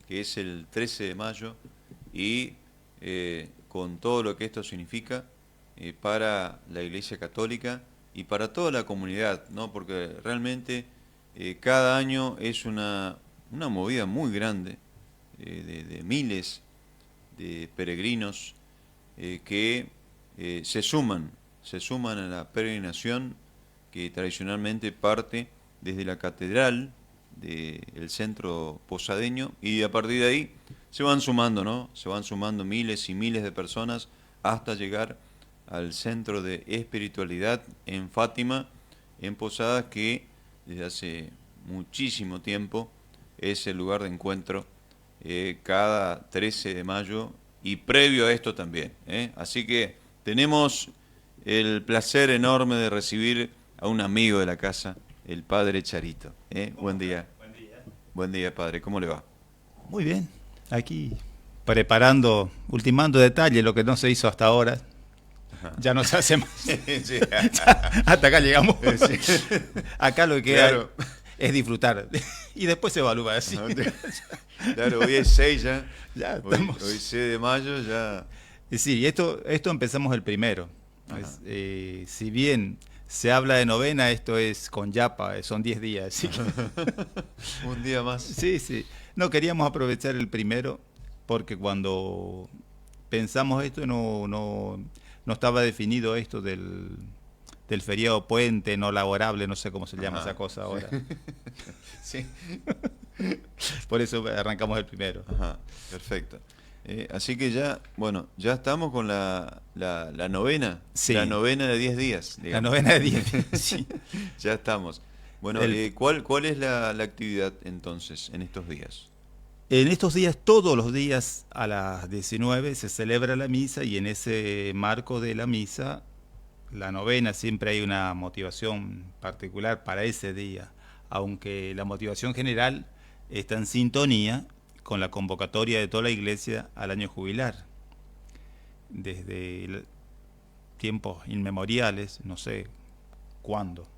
que es el 13 de mayo, y con todo lo que esto significa para la Iglesia Católica y para toda la comunidad, ¿no? Porque realmente cada año es una movida muy grande de miles de peregrinos que se suman a la peregrinación que tradicionalmente parte desde la catedral del centro posadeño, y a partir de ahí se van sumando, ¿no? Se van sumando miles y miles de personas hasta llegar al centro de espiritualidad en Fátima, en Posadas, que desde hace muchísimo tiempo es el lugar de encuentro cada 13 de mayo y previo a esto también. Así que tenemos el placer enorme de recibir a un amigo de la casa, el padre Charito. Buen día. Buen día. Buen día, padre. ¿Cómo le va? Muy bien, aquí preparando, ultimando detalles, lo que no se hizo hasta ahora, ya no se hace más. Sí. Hasta acá llegamos. Sí. Acá lo que queda Claro. es disfrutar y después se evalúa así. Claro, hoy es 6 ya. Ya Hoy, estamos. hoy 6 de mayo ya. Sí, esto empezamos el primero. Si bien se habla de novena, esto es con yapa, son 10 días. Así que Un día más. sí, sí. No queríamos aprovechar el primero porque cuando pensamos esto no estaba definido esto del feriado puente no laborable, no sé cómo se llama Ajá. esa cosa ahora. Sí. Por eso arrancamos el primero. Ajá, perfecto. Así que ya, bueno, ya estamos con la novena, Sí. la novena de 10 días, La digamos. novena de 10. Sí. Ya estamos. Bueno, El- ¿cuál es la actividad entonces en estos días? En estos días, todos los días a las 19 se celebra la misa y en ese marco de la misa, la novena, siempre hay una motivación particular para ese día, aunque la motivación general está en sintonía con la convocatoria de toda la iglesia al año jubilar. Desde tiempos inmemoriales, no sé cuándo,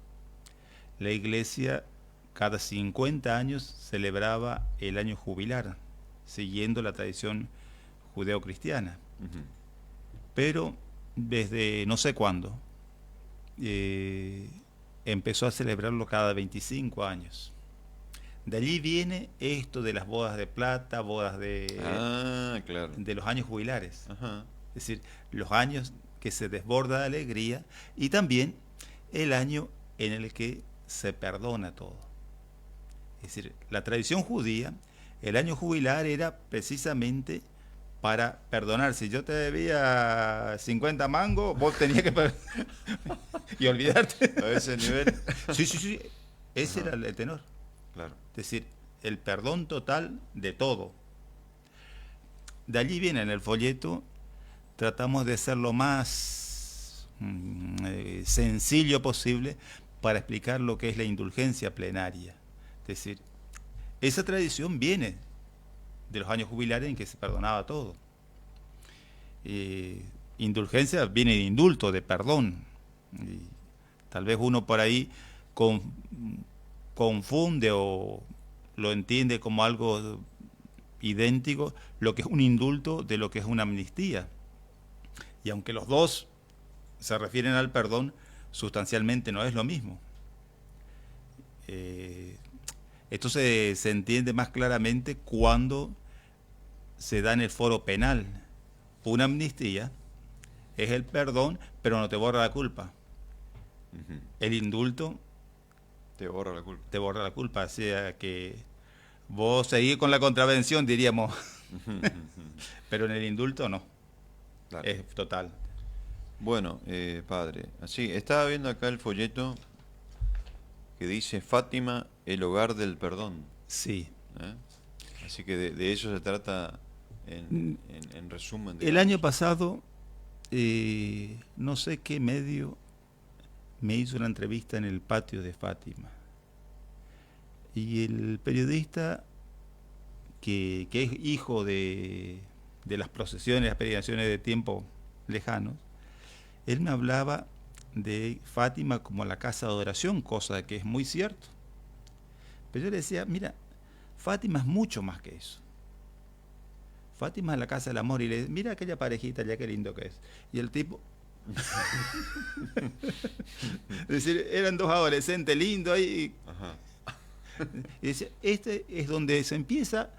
la iglesia cada 50 años celebraba el año jubilar, siguiendo la tradición judeocristiana. Ujú. Pero desde no sé cuándo, empezó a celebrarlo cada 25 años. De allí viene esto de las bodas de plata, bodas Ah, claro. de los años jubilares. Ajá. Es decir, los años que se desborda de alegría y también el año en el que se perdona todo. Es decir, la tradición judía, el año jubilar era precisamente para perdonar. Si yo te debía 50 mangos, vos tenías que y olvidarte. A ese nivel. Sí, sí, sí. Ese Ajá, era el tenor. claro. Es decir, el perdón total de todo. De allí viene en el folleto, tratamos de ser lo más sencillo posible para explicar lo que es la indulgencia plenaria. Es decir, esa tradición viene de los años jubilares en que se perdonaba todo. Indulgencia viene de indulto, de perdón. Y tal vez uno por ahí con, confunde o lo entiende como algo idéntico lo que es un indulto de lo que es una amnistía. Y aunque los dos se refieren al perdón, sustancialmente no es lo mismo. Esto se entiende más claramente cuando se da en el foro penal. Una amnistía es el perdón, pero no te borra la culpa. Ujú. El indulto Te borra la culpa. te borra la culpa, o sea que vos seguís con la contravención, diríamos, Ujú, ujú, ujú. pero en el indulto no, Claro. es total. Bueno, padre, así, estaba viendo acá el folleto que dice Fátima, el hogar del perdón. Sí. ¿Eh? Así que de eso se trata en resumen, El año digamos. pasado, no sé qué medio me hizo una entrevista en el patio de Fátima. Y el periodista, que es hijo de las procesiones, las peregrinaciones de tiempo lejanos, él me hablaba de Fátima como la casa de adoración, cosa que es muy cierto. Pero yo le decía, mira, Fátima es mucho más que eso. Fátima es la casa del amor, y le dice, mira aquella parejita ya, qué lindo que es. Y el tipo, es decir, eran dos adolescentes lindos ahí, Ajá. y dice, este es donde se empieza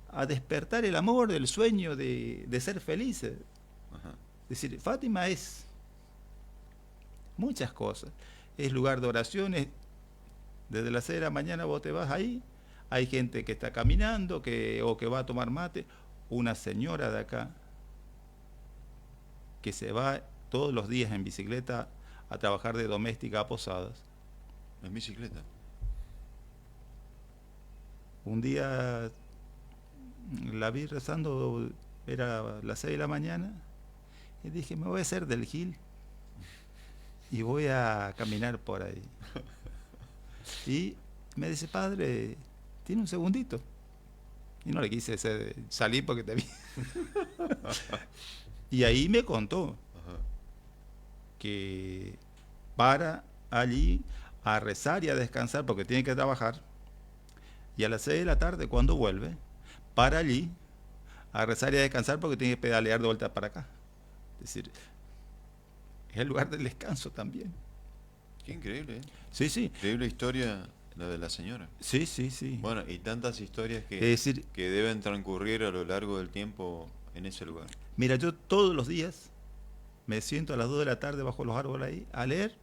a despertar el amor, el sueño de ser felices. Ajá. Es decir, Fátima es muchas cosas. Es lugar de oraciones. Desde las 6 de la mañana vos te vas ahí. Hay gente que está caminando o que va a tomar mate. Una señora de acá que se va todos los días en bicicleta a trabajar de doméstica a Posadas. En bicicleta. Un día la vi rezando, era las 6 de la mañana, y dije, me voy a hacer del Gil y voy a caminar por ahí. Y me dice, padre, ¿tiene un segundito? Y no le quise salir porque te vi. Y ahí me contó Ajá. que para allí a rezar y a descansar porque tiene que trabajar. Y a las 6 de la tarde, cuando vuelve, para allí a rezar y a descansar porque tiene que pedalear de vuelta para acá. Es decir, es el lugar del descanso también. Qué increíble, ¿eh? Sí, sí. Increíble historia la de la señora. Sí, sí, sí. Bueno, y tantas historias Es decir, que deben transcurrir a lo largo del tiempo en ese lugar. mira, yo todos los días me siento a las 2 de la tarde bajo los árboles ahí a leer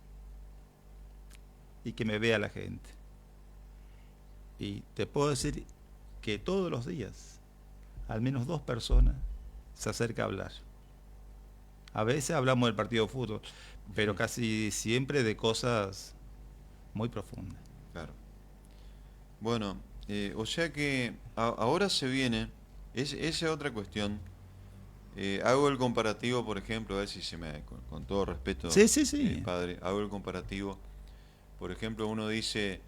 y que me vea la gente. Y te puedo decir que todos los días al menos 2 personas se acerca a hablar. A veces hablamos del partido de fútbol, pero casi siempre de cosas muy profundas. Claro. Bueno, o sea que ahora se viene, esa es otra cuestión. Hago el comparativo, por ejemplo, a ver si se me, con todo respeto, Sí, sí, sí. padre, hago el comparativo. Por ejemplo, uno dice,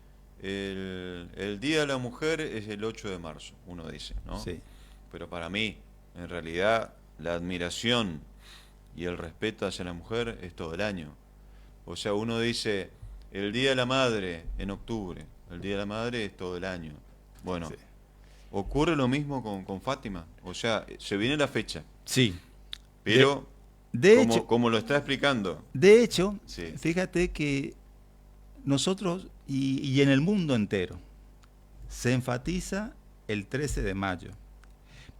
el Día de la Mujer es el 8 de marzo, uno dice, ¿no? Sí. Pero para mí, en realidad, la admiración y el respeto hacia la mujer es todo el año. O sea, uno dice, el Día de la Madre en octubre, el Día de la Madre es todo el año. Bueno, Sí. ocurre lo mismo con Fátima. O sea, se viene la fecha, Sí. pero De hecho, como lo está explicando, de hecho, sí, fíjate que nosotros y en el mundo entero se enfatiza el 13 de mayo,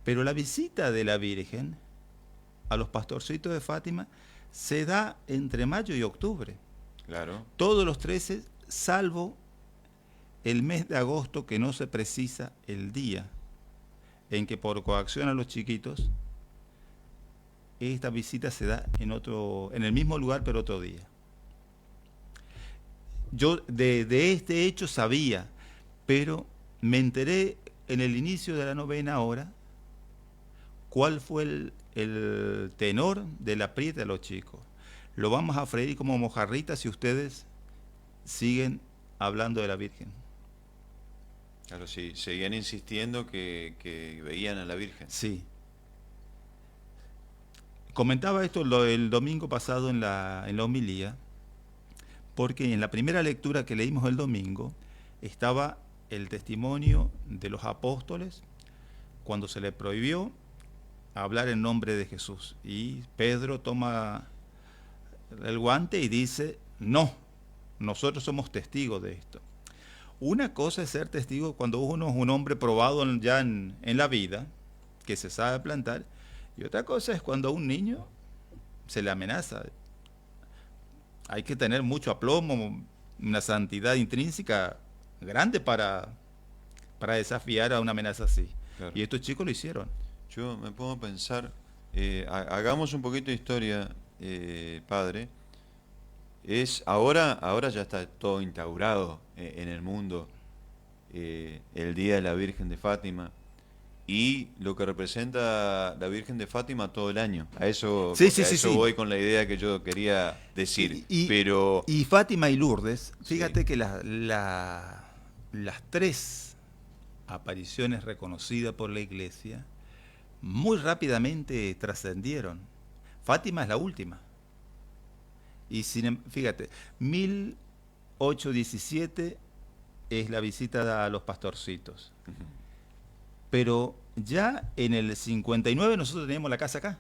pero la visita de la Virgen a los pastorcitos de Fátima se da entre mayo y octubre, claro, todos los 13, salvo el mes de agosto, que no se precisa el día en que por coacción a los chiquitos esta visita se da en el mismo lugar pero otro día. Yo de este hecho sabía, pero me enteré en el inicio de la novena ahora cuál fue el tenor de la prieta de los chicos. Lo vamos a freír como mojarrita si ustedes siguen hablando de la Virgen. claro, sí, seguían insistiendo que veían a la Virgen. Sí. Comentaba esto el domingo pasado en la homilía, porque en la primera lectura que leímos el domingo estaba el testimonio de los apóstoles cuando se les prohibió hablar en nombre de Jesús. Y Pedro toma el guante y dice, no, nosotros somos testigos de esto. Una cosa es ser testigo cuando uno es un hombre probado ya en la vida, que se sabe plantar, y otra cosa es cuando a un niño se le amenaza. Hay que tener mucho aplomo, una santidad intrínseca grande para desafiar a una amenaza así. Claro. Y estos chicos lo hicieron. Yo me pongo a pensar, hagamos un poquito de historia, padre. Ahora ya está todo instaurado en el mundo, el Día de la Virgen de Fátima y lo que representa la Virgen de Fátima todo el año. A eso, Sí, porque sí, a sí, eso sí. voy con la idea que yo quería decir. Y, Pero y Fátima y Lourdes, sí, fíjate que las 3 apariciones reconocidas por la Iglesia muy rápidamente trascendieron. Fátima es la última. Y fíjate, 1817 es la visita a los pastorcitos. ujú, Pero ya en el 59 nosotros teníamos la casa acá.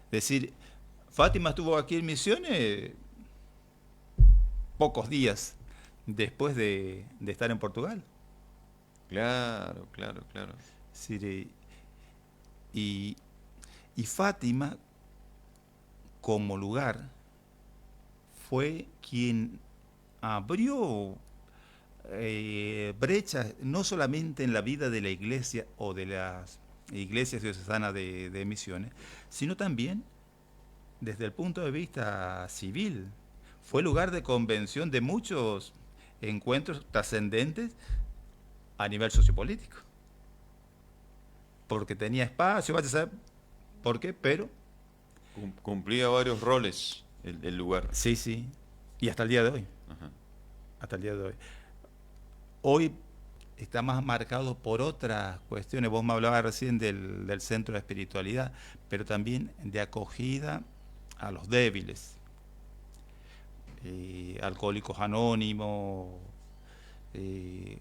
Es decir, Fátima estuvo aquí en Misiones pocos días después de estar en Portugal. Claro, claro, claro. Es decir, y, y Fátima, como lugar, fue quien abrió brechas no solamente en la vida de la iglesia o de las iglesias diocesanas de Misiones, sino también desde el punto de vista civil. Fue lugar de convención de muchos encuentros trascendentes a nivel sociopolítico. Porque tenía espacio, vaya a saber por qué, pero Cumplía varios roles el lugar. sí, sí. Y hasta el día de hoy. Ajá. Hasta el día de hoy. Hoy está más marcado por otras cuestiones. Vos me hablabas recién del centro de espiritualidad, pero también de acogida a los débiles, alcohólicos anónimos.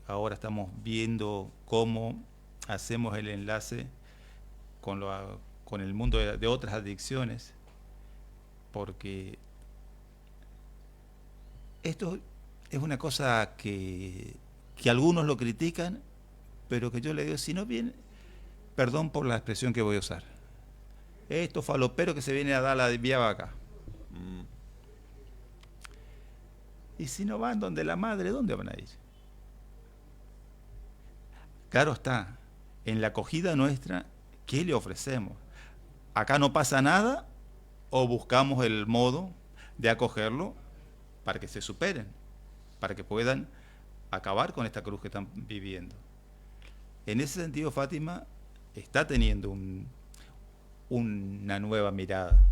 Ahora estamos viendo cómo hacemos el enlace con el mundo de otras adicciones, porque esto es una cosa que algunos lo critican, pero que yo le digo, si no viene, perdón por la expresión que voy a usar, estos faloperos que se vienen a dar la vía vaca. Mm. Y si no van donde la madre, ¿dónde van a ir? Claro está, en la acogida nuestra, ¿qué le ofrecemos? Acá no pasa nada o buscamos el modo de acogerlo para que se superen, para que puedan acabar con esta cruz que están viviendo. En ese sentido, Fátima está teniendo una nueva mirada.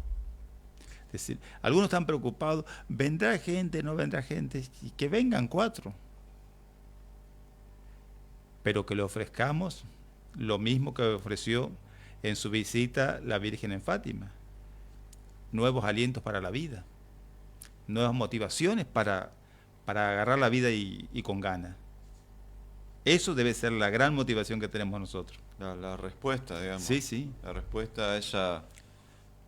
Es decir, algunos están preocupados, ¿vendrá gente, no vendrá gente? Y que vengan 4. Pero que le ofrezcamos lo mismo que ofreció en su visita la Virgen en Fátima. Nuevos alientos para la vida, nuevas motivaciones para agarrar la vida y con ganas. Eso debe ser la gran motivación que tenemos nosotros. La respuesta, digamos. Sí, sí. La respuesta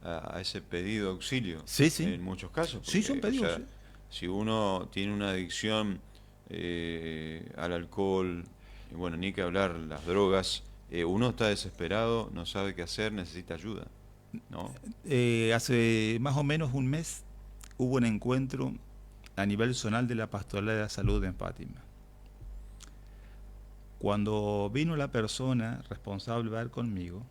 a ese pedido de auxilio. Sí, sí. En muchos casos. Sí, son Porque, o pedidos. sea, Sí. si uno tiene una adicción al alcohol, y bueno, ni que hablar las drogas, uno está desesperado, no sabe qué hacer, necesita ayuda, ¿no? Hace más o menos un mes hubo un encuentro a nivel zonal de la Pastoral de la Salud en Fátima. Cuando vino la persona responsable de hablar conmigo,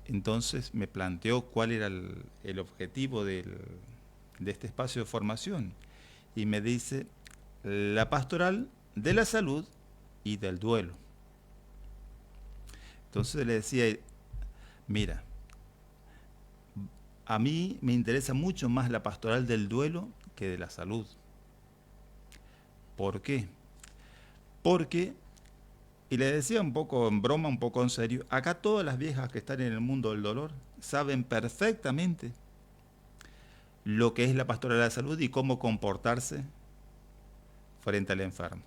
entonces me planteó cuál era el objetivo de este espacio de formación y me dice la pastoral de la salud y del duelo. Entonces le decía, mira, a mí me interesa mucho más la pastoral del duelo que de la salud. ¿Por qué? Porque, y le decía un poco en broma, un poco en serio, acá todas las viejas que están en el mundo del dolor saben perfectamente lo que es la pastoral de la salud y cómo comportarse frente al enfermo.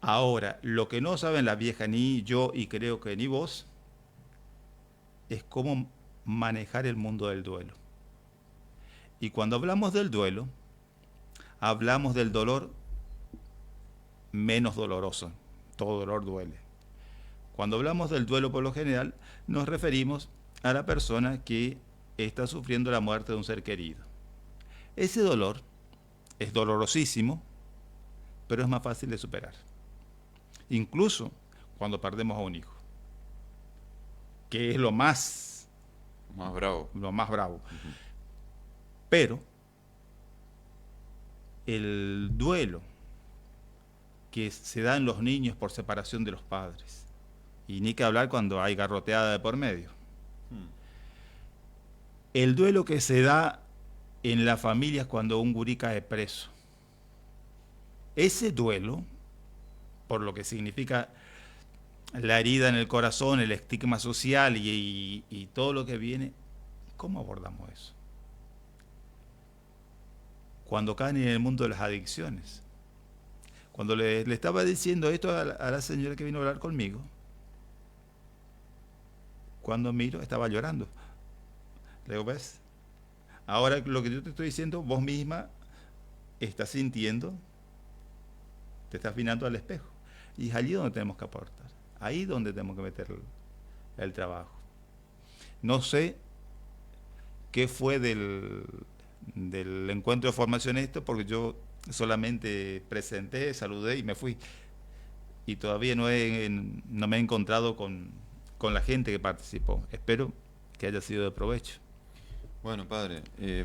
Ahora, lo que no saben las viejas, ni yo y creo que ni vos, es cómo manejar el mundo del duelo. Y cuando hablamos del duelo, hablamos del dolor menos doloroso. Todo dolor duele. Cuando hablamos del duelo por lo general, nos referimos a la persona que está sufriendo la muerte de un ser querido. Ese dolor es dolorosísimo, pero es más fácil de superar. Incluso cuando perdemos a un hijo, que es lo más bravo. Uh-huh. Pero el duelo que se da en los niños por separación de los padres, y ni que hablar cuando hay garroteada de por medio. El duelo que se da en las familias cuando un gurí cae preso. Ese duelo, por lo que significa la herida en el corazón, el estigma social y todo lo que viene, ¿cómo abordamos eso? Cuando caen en el mundo de las adicciones, Cuando le estaba diciendo esto a la señora que vino a hablar conmigo, cuando miro, estaba llorando. Le digo, ¿ves? Ahora lo que yo te estoy diciendo, vos misma estás sintiendo, te estás mirando al espejo. Y es allí donde tenemos que aportar. Ahí donde tenemos que meter el trabajo. No sé qué fue del encuentro de formación esto, porque yo solamente presenté, saludé y me fui. Y todavía no me he encontrado con la gente que participó. Espero que haya sido de provecho. Bueno, padre,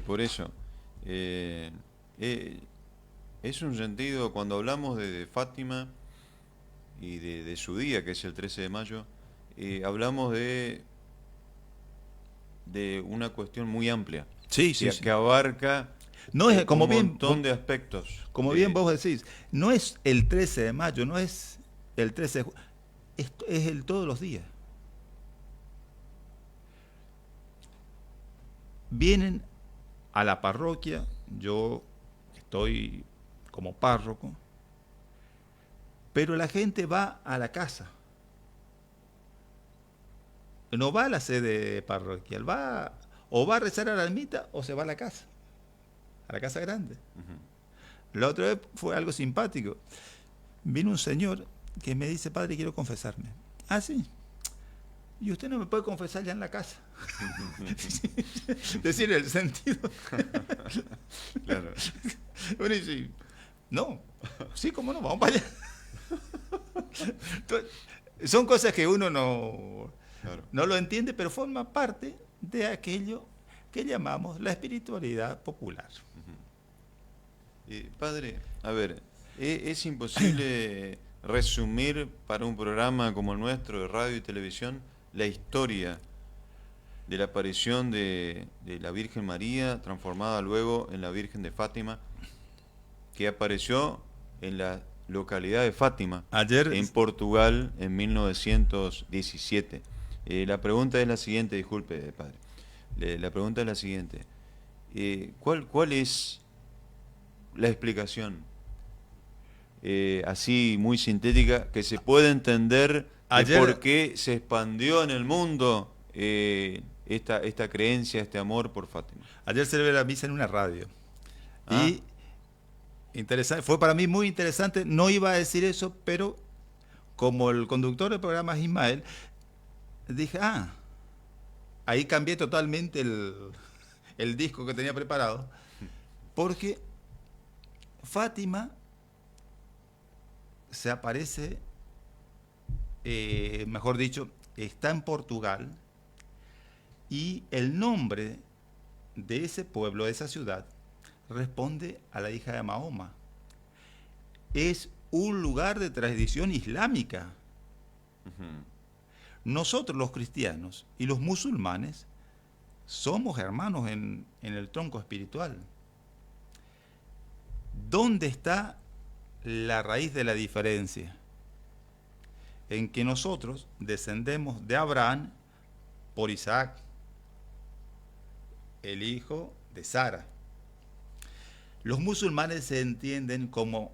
por eso, es un sentido, cuando hablamos de Fátima y de su día, que es el 13 de mayo, hablamos de una cuestión muy amplia, Sí, sí, sí. que abarca No es, como un bien, montón de aspectos. como bien vos decís, no es el 13 de mayo, no es el 13 de julio, es el todos los días. Vienen a la parroquia, yo estoy como párroco, pero la gente va a la casa. No va a la sede parroquial, o va a rezar a la ermita o se va a la casa grande. La otra vez fue algo simpático. Vino un señor que me dice, padre, quiero confesarme. Ah, sí. Y usted no me puede confesar ya en la casa. Decir el sentido. Claro. Bueno, y sí, no, sí, cómo no, vamos para allá. Entonces, son cosas que uno no lo entiende, pero forma parte de aquello que llamamos la espiritualidad popular. Padre, a ver, es imposible resumir para un programa como el nuestro de radio y televisión la historia de la aparición de la Virgen María, transformada luego en la Virgen de Fátima, que apareció en la localidad de Fátima, en Portugal, en 1917. La pregunta es la siguiente, disculpe, padre. La pregunta es la siguiente. ¿Cuál es la explicación, así muy sintética, que se puede entender de por qué se expandió en el mundo esta creencia, este amor por Fátima? Ayer celebré la misa en una radio. Y interesante, fue para mí muy interesante. No iba a decir eso, pero como el conductor del programa es Ismael, dije, ahí cambié totalmente el disco que tenía preparado, porque Fátima se aparece, mejor dicho, está en Portugal, y el nombre de ese pueblo, de esa ciudad, responde a la hija de Mahoma. Es un lugar de tradición islámica. Nosotros los cristianos y los musulmanes somos hermanos en el tronco espiritual. ¿Dónde está la raíz de la diferencia? En que nosotros descendemos de Abraham por Isaac, el hijo de Sara. Los musulmanes se entienden como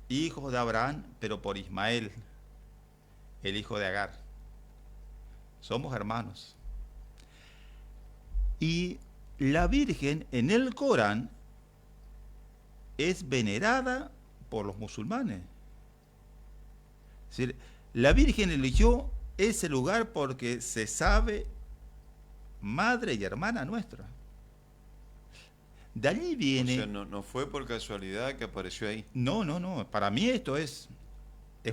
hijos de Abraham, pero por Ismael, el hijo de Agar. Somos hermanos. Y la Virgen en el Corán es venerada por los musulmanes. Es decir, la Virgen eligió ese lugar porque se sabe madre y hermana nuestra. De allí viene... O sea, no fue por casualidad que apareció ahí. No. Para mí esto es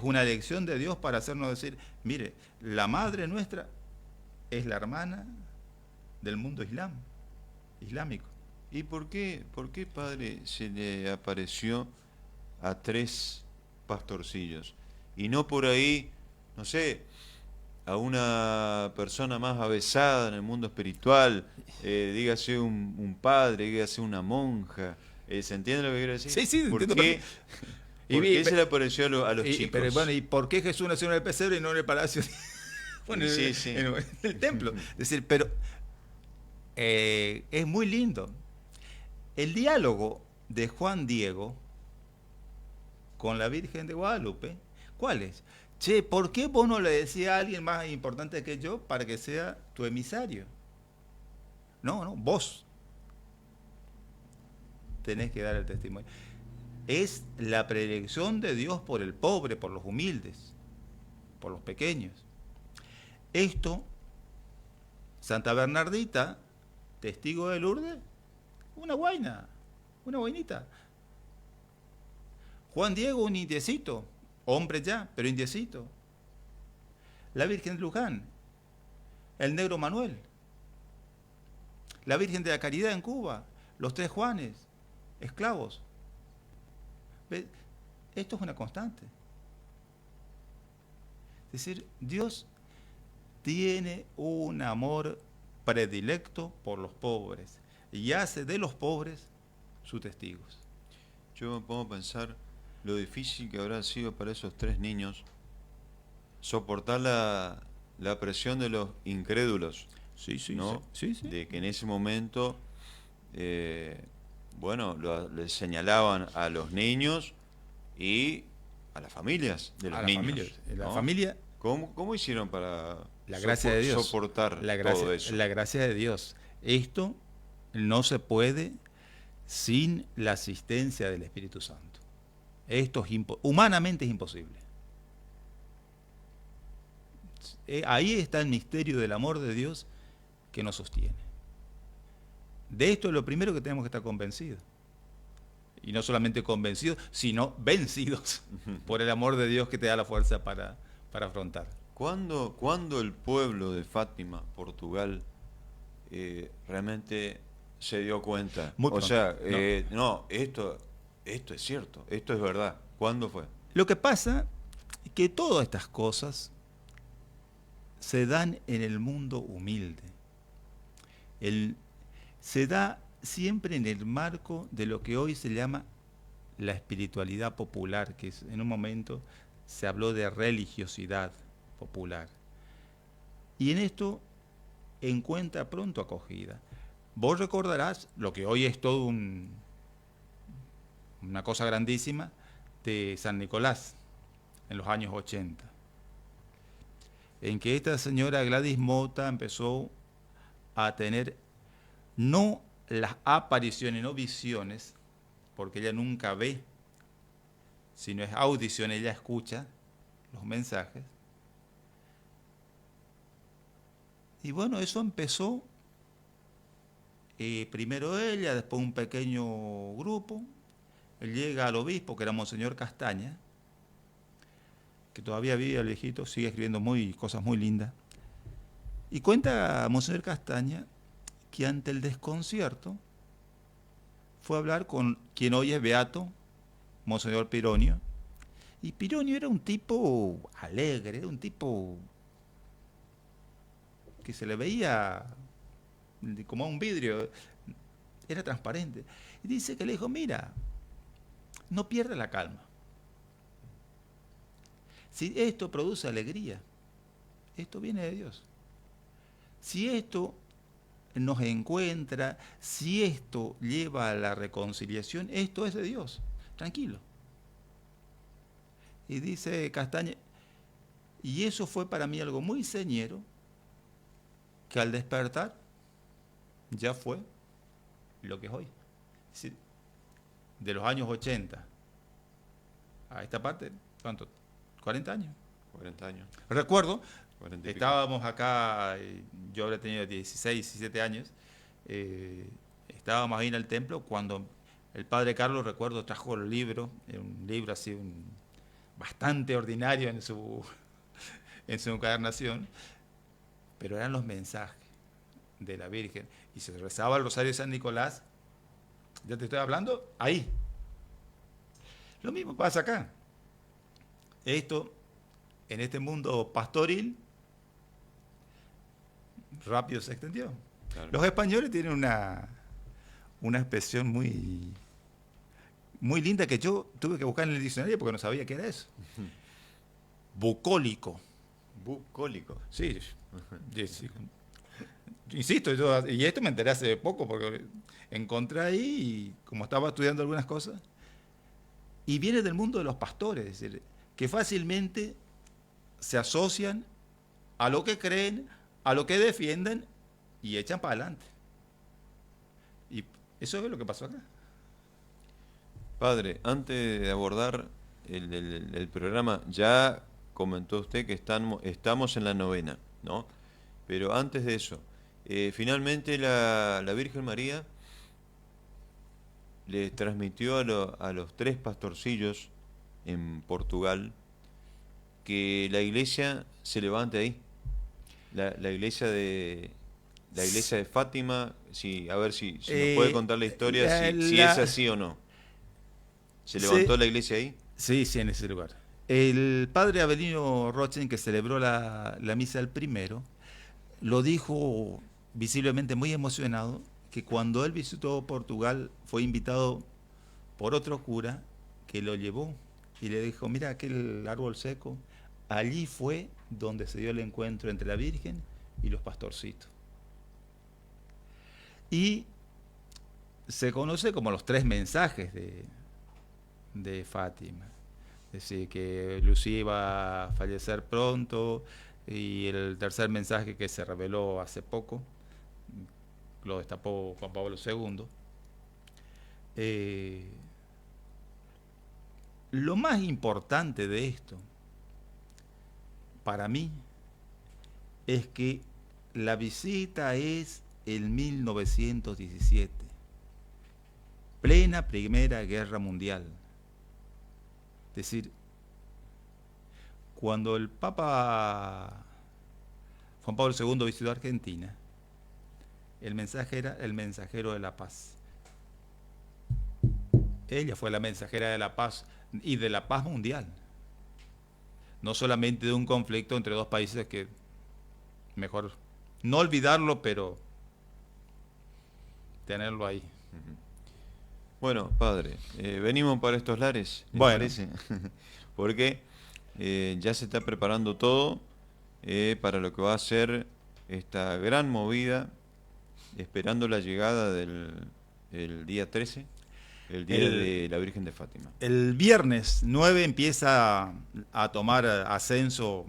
una elección de Dios para hacernos decir, mire, la madre nuestra es la hermana del mundo islámico. ¿Y por qué, padre, se le apareció a 3 pastorcillos? Y no por ahí, no sé, a una persona más avesada en el mundo espiritual, dígase un padre, dígase una monja. ¿Se entiende lo que quiero decir? Sí, ¿Por entiendo. qué, ¿por qué se le apareció a los chicos? Pero bueno, ¿y por qué Jesús nació en el pesebre y no en el palacio? Bueno, sí. En el templo. Es decir, pero es muy lindo. El diálogo de Juan Diego con la Virgen de Guadalupe, ¿cuáles? Che, ¿por qué vos no le decís a alguien más importante que yo para que sea tu emisario? No, vos tenés que dar el testimonio. Es la predilección de Dios por el pobre, por los humildes, por los pequeños. Esto, Santa Bernardita, testigo de Lourdes, una guainita. Juan Diego, un indiecito, hombre ya, pero indiecito. La Virgen de Luján, el negro Manuel. La Virgen de la Caridad en Cuba, los 3 Juanes, esclavos. ¿Ves? Esto es una constante. Es decir, Dios tiene un amor predilecto por los pobres y hace de los pobres sus testigos. Yo me pongo a pensar lo difícil que habrá sido para esos 3 niños soportar la presión de los incrédulos, Sí, ¿no? sí. De que en ese momento, les señalaban a los niños y a las familias de los niños. La familia, ¿Cómo hicieron para la gracia de Dios, soportar todo eso? La gracia de Dios. Esto no se puede sin la asistencia del Espíritu Santo. Esto es humanamente es imposible. Ahí está el misterio del amor de Dios que nos sostiene. De esto es lo primero que tenemos que estar convencidos. Y no solamente convencidos, sino vencidos por el amor de Dios que te da la fuerza para afrontar. ¿Cuándo el pueblo de Fátima, Portugal, realmente se dio cuenta? Muy pronto. No, esto es cierto, esto es verdad. ¿Cuándo fue? Lo que pasa es que todas estas cosas se dan en el mundo humilde. Se da siempre en el marco de lo que hoy se llama la espiritualidad popular, que en un momento se habló de religiosidad popular. Y en esto encuentra pronto acogida. Vos recordarás lo que hoy es todo una cosa grandísima de San Nicolás en los años 80, en que esta señora Gladys Mota empezó a tener no las apariciones, no visiones, porque ella nunca ve, sino es audición, ella escucha los mensajes. Y bueno, eso empezó, primero ella, después un pequeño grupo. Él llega al obispo, que era Monseñor Castaña, que todavía vive el viejito, sigue escribiendo cosas muy lindas. Y cuenta a Monseñor Castaña que ante el desconcierto fue a hablar con quien hoy es beato, Monseñor Pironio. Y Pironio era un tipo alegre, era un tipo que se le veía como a un vidrio, era transparente. Y dice que le dijo, mira, no pierda la calma. Si esto produce alegría, esto viene de Dios. Si esto nos encuentra, si esto lleva a la reconciliación, esto es de Dios. Tranquilo. Y dice Castaña, y eso fue para mí algo muy señero, que al despertar ya fue lo que es hoy. Es decir, de los años 80 a esta parte, ¿cuánto? 40 años. 40 años. Recuerdo, 40 y pico. estábamos acá, yo habría tenido 16, 17 años, estábamos ahí en el templo cuando el padre Carlos, recuerdo, trajo el libro, un libro así bastante ordinario en su encarnación, pero eran los mensajes de la Virgen. Y se rezaba el Rosario de San Nicolás, ya te estoy hablando, ahí. Lo mismo pasa acá. Esto, en este mundo pastoril, rápido se extendió. Claro. Los españoles tienen una expresión muy linda que yo tuve que buscar en el diccionario porque no sabía qué era eso. Bucólico. Bucólico. Sí. Insisto, y esto me enteré hace poco porque encontré ahí, y como estaba estudiando algunas cosas, y viene del mundo de los pastores, es decir, que fácilmente se asocian a lo que creen, a lo que defienden y echan para adelante. Y eso es lo que pasó acá. Padre, antes de abordar el programa, ya comentó usted que estamos en la novena, ¿no? Pero antes de eso, finalmente la Virgen María le transmitió a los tres pastorcillos en Portugal que la iglesia se levante ahí. La iglesia de Fátima, sí, a ver si nos puede contar la historia, si es así o no. ¿Se levantó la iglesia ahí? Sí, sí, en ese lugar. El padre Avelino Rochen, que celebró la misa el primero, lo dijo visiblemente muy emocionado, que cuando él visitó Portugal fue invitado por otro cura que lo llevó y le dijo, mira aquel árbol seco, allí fue donde se dio el encuentro entre la Virgen y los pastorcitos. Y se conoce como los tres mensajes de Fátima. Es decir, que Lucía iba a fallecer pronto, y el tercer mensaje que se reveló hace poco, lo destapó Juan Pablo II. Lo más importante de esto, para mí, es que la visita es en 1917, plena Primera Guerra Mundial. Es decir, cuando el Papa Juan Pablo II visitó Argentina, el mensaje era el mensajero de la paz. Ella fue la mensajera de la paz y de la paz mundial. No solamente de un conflicto entre dos países que mejor no olvidarlo, pero tenerlo ahí. Bueno, padre, venimos para estos lares, ¿les Bueno. parece? Porque ya se está preparando todo para lo que va a ser esta gran movida, esperando la llegada el día 13, el día de la Virgen de Fátima. El viernes 9 empieza a tomar ascenso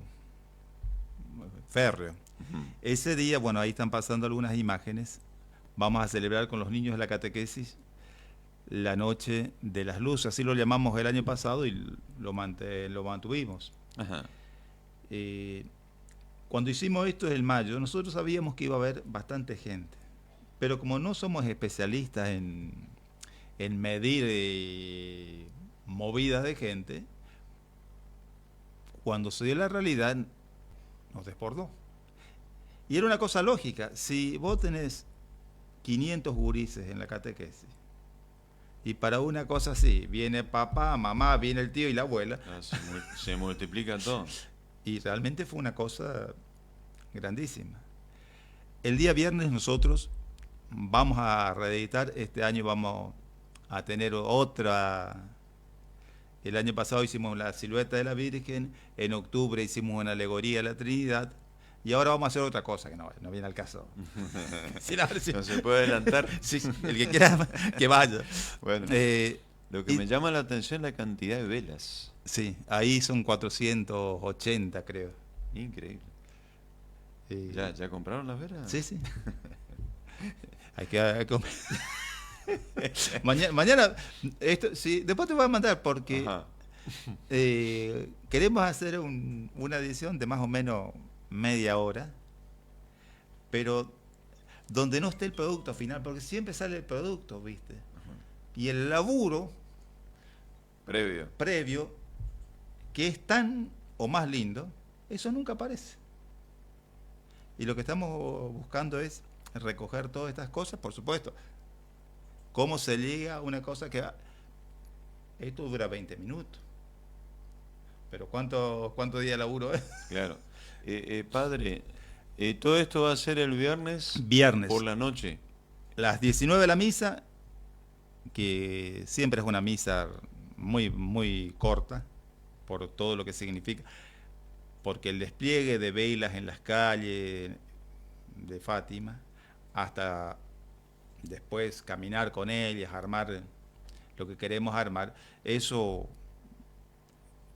férreo. Ese día, bueno, ahí están pasando algunas imágenes. Vamos a celebrar con los niños de la catequesis la noche de las luces, así lo llamamos el año pasado y lo mantuvimos. Ajá. Cuando hicimos esto en mayo, nosotros sabíamos que iba a haber bastante gente, pero como no somos especialistas en medir movidas de gente, cuando se dio la realidad nos desbordó. Y era una cosa lógica, si vos tenés 500 gurises en la catequesis, y para una cosa así, viene papá, mamá, viene el tío y la abuela. Se multiplica todo. Y realmente fue una cosa grandísima. El día viernes nosotros vamos a reeditar, este año vamos a tener otra. El año pasado hicimos la silueta de la Virgen, en octubre hicimos una alegoría de la Trinidad, y ahora vamos a hacer otra cosa que no viene al caso. Sí, no se puede adelantar. Sí, el que quiera que vaya. Bueno, lo que me llama la atención es la cantidad de velas. Sí, ahí son 480, creo. Increíble. ¿Ya compraron las velas? Sí, sí. hay que mañana esto, sí, después te voy a mandar porque queremos hacer una edición de más o menos media hora, pero donde no esté el producto final, porque siempre sale el producto, ¿viste? Y el laburo previo, que es tan o más lindo, eso nunca aparece. Y lo que estamos buscando es recoger todas estas cosas, por supuesto. ¿Cómo se llega a una cosa que esto dura 20 minutos? Pero ¿cuánto día de laburo es? Claro. Padre, todo esto va a ser el viernes por la noche. Las 19 la misa, que siempre es una misa muy, muy corta, por todo lo que significa, porque el despliegue de velas en las calles de Fátima, hasta después caminar con ellas, armar lo que queremos armar, eso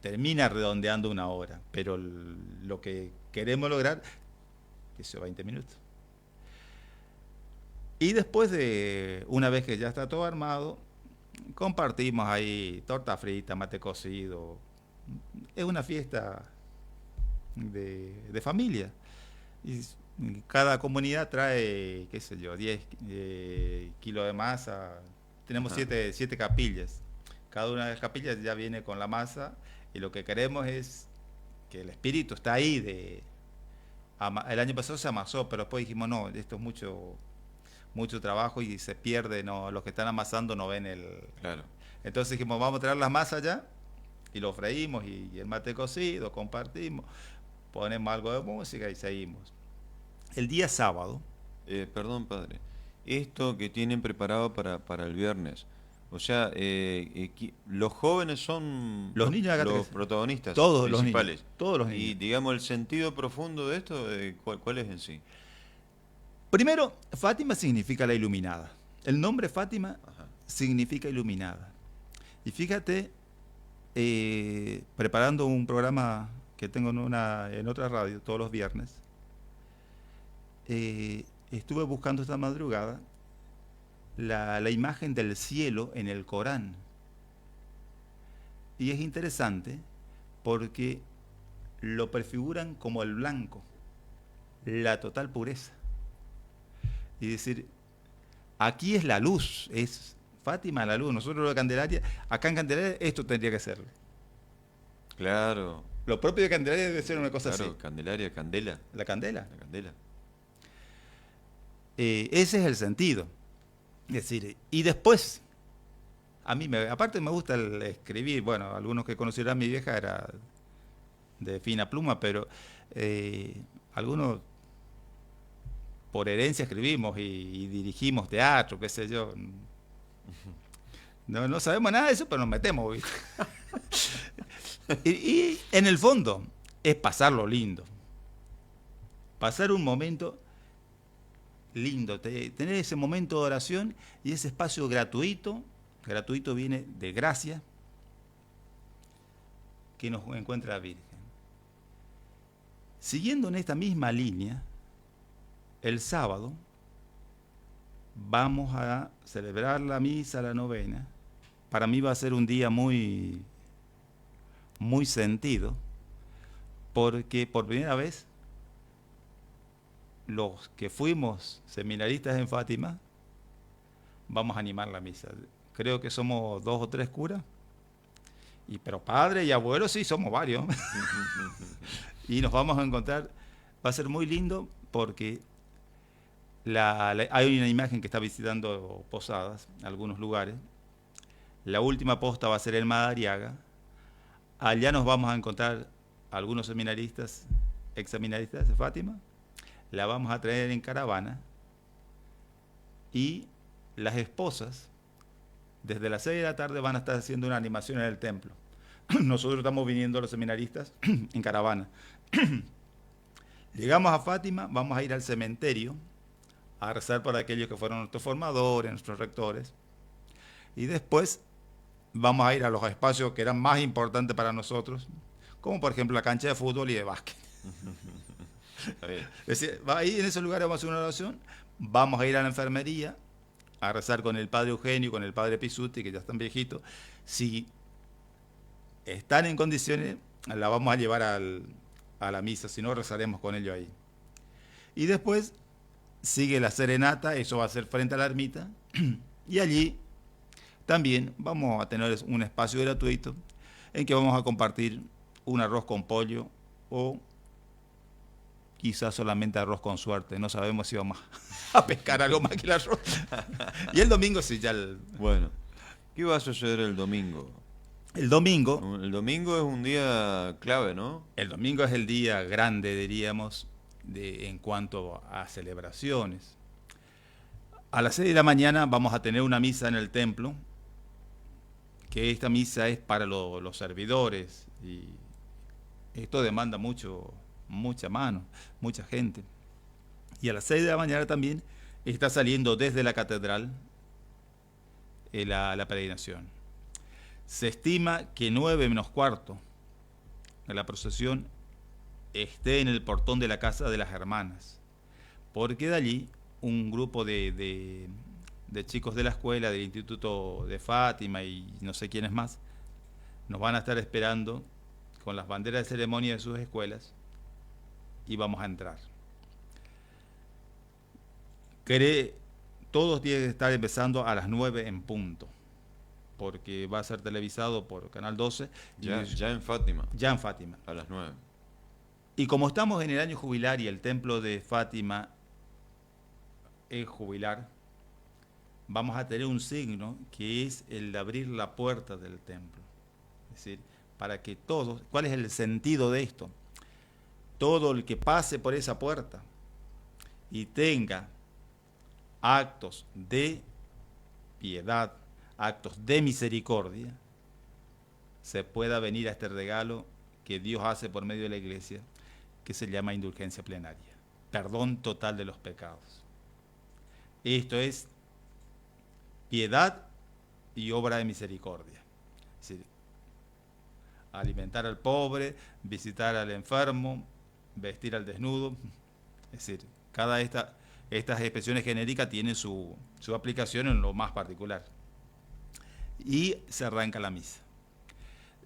termina redondeando una hora, pero lo que queremos lograr, eso 20 minutos. Y después de, una vez que ya está todo armado, compartimos ahí torta frita, mate cocido. Es una fiesta de familia. Y cada comunidad trae, qué sé yo, 10 kilos de masa. Tenemos Ajá. 7 capillas. Cada una de las capillas ya viene con la masa y lo que queremos es que el espíritu está ahí. El año pasado se amasó, pero después dijimos, no, esto es mucho trabajo y se pierde, no, los que están amasando no ven el... Claro. Entonces dijimos, vamos a traer las masas ya y lo freímos y el mate cocido, compartimos, ponemos algo de música y seguimos. El día sábado, Perdón, padre. Esto que tienen preparado para el viernes, o sea, los jóvenes son los niños de acá los 13, protagonistas todos los niños, principales. todos los Y niños. digamos, el sentido profundo de esto, ¿cuál es en sí? Primero, Fátima significa la iluminada. El nombre Fátima Ajá. significa iluminada. Y fíjate, preparando un programa que tengo en otra radio todos los viernes, estuve buscando esta madrugada la imagen del cielo en el Corán. Y es interesante porque lo prefiguran como el blanco, la total pureza. Y decir, aquí es la luz, es Fátima la luz. Nosotros de Candelaria, acá en Candelaria esto tendría que ser. Claro, Lo propio de Candelaria debe ser una cosa así. claro, Candelaria, candela, La candela. la candela. Ese es el sentido. Es decir, y después, aparte me gusta el escribir, bueno, algunos que conocieron a mi vieja era de fina pluma, pero algunos por herencia escribimos y dirigimos teatro, qué sé yo. No sabemos nada de eso, pero nos metemos, ¿viste? y en el fondo es pasarlo lindo. Pasar un momento lindo, tener ese momento de oración y ese espacio gratuito. Gratuito viene de gracia que nos encuentra la Virgen. Siguiendo en esta misma línea, el sábado vamos a celebrar la misa, la novena. Para mí va a ser un día muy sentido, porque por primera vez los que fuimos seminaristas en Fátima vamos a animar la misa. Creo que somos 2 o 3 curas, pero padre y abuelo sí somos varios. Y nos vamos a encontrar, va a ser muy lindo porque hay una imagen que está visitando posadas, algunos lugares. La última posta va a ser el Madariaga. Allá nos vamos a encontrar algunos seminaristas, ex seminaristas de Fátima. La vamos a traer en caravana. Y las esposas, desde las 6 de la tarde, van a estar haciendo una animación en el templo. Nosotros estamos viniendo los seminaristas en caravana. Llegamos a Fátima, vamos a ir al cementerio a rezar por aquellos que fueron nuestros formadores, nuestros rectores. Y después vamos a ir a los espacios que eran más importantes para nosotros, como por ejemplo la cancha de fútbol y de básquet. Es decir, ahí en esos lugares vamos a hacer una oración, vamos a ir a la enfermería a rezar con el padre Eugenio, con el padre Pisuti, que ya están viejitos. Si están en condiciones, la vamos a llevar a la misa, si no rezaremos con ellos ahí. Y después sigue la serenata, eso va a ser frente a la ermita, y allí también vamos a tener un espacio gratuito en que vamos a compartir un arroz con pollo o quizás solamente arroz con suerte. No sabemos si vamos a pescar algo más que el arroz. Y el domingo sí, Bueno, ¿qué va a suceder el domingo? El domingo... El domingo es un día clave, ¿no? El domingo es el día grande, diríamos, en cuanto a celebraciones. A las 6 de la mañana vamos a tener una misa en el templo, que esta misa es para los servidores, y esto demanda mucha mano, mucha gente. Y a las 6 de la mañana también está saliendo desde la catedral la peregrinación. Se estima que 9 menos cuarto de la procesión esté en el portón de la casa de las hermanas, porque de allí un grupo de chicos de la escuela, del Instituto de Fátima y no sé quiénes más, nos van a estar esperando con las banderas de ceremonia de sus escuelas y vamos a entrar. Todos tienen que estar empezando a las 9 en punto, porque va a ser televisado por Canal 12. Ya en Fátima. Ya en Fátima. A las 9. Y como estamos en el año jubilar y el templo de Fátima es jubilar, vamos a tener un signo que es el de abrir la puerta del templo. Es decir, para que todos, ¿cuál es el sentido de esto? Todo el que pase por esa puerta y tenga actos de piedad, actos de misericordia, se pueda venir a este regalo que Dios hace por medio de la iglesia, que se llama indulgencia plenaria, perdón total de los pecados. Esto es piedad y obra de misericordia. Es decir, alimentar al pobre, visitar al enfermo, vestir al desnudo. Es decir, cada estas expresiones genéricas tienen su aplicación en lo más particular. Y se arranca la misa.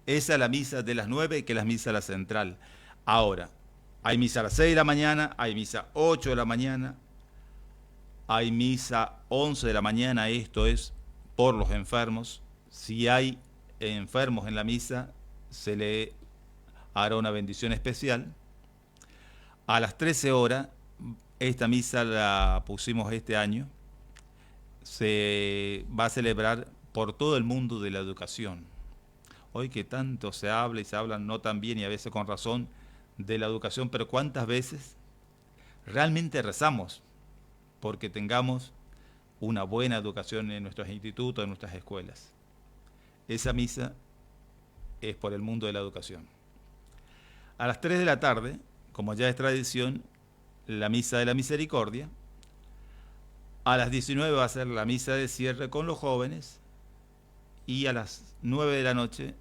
Esa es la misa de las 9, que es la misa la central. Ahora, hay misa a las 6 de la mañana, hay misa 8 de la mañana, hay misa 11 de la mañana, esto es por los enfermos. Si hay enfermos en la misa, se le hará una bendición especial. A las 13 horas, esta misa la pusimos este año, se va a celebrar por todo el mundo de la educación. Hoy que tanto se habla y se habla no tan bien y a veces con razón de la educación, pero ¿cuántas veces realmente rezamos porque tengamos una buena educación en nuestros institutos, en nuestras escuelas? Esa misa es por el mundo de la educación. A las 3 de la tarde, como ya es tradición, la misa de la misericordia. A las 19 va a ser la misa de cierre con los jóvenes y a las 9 de la noche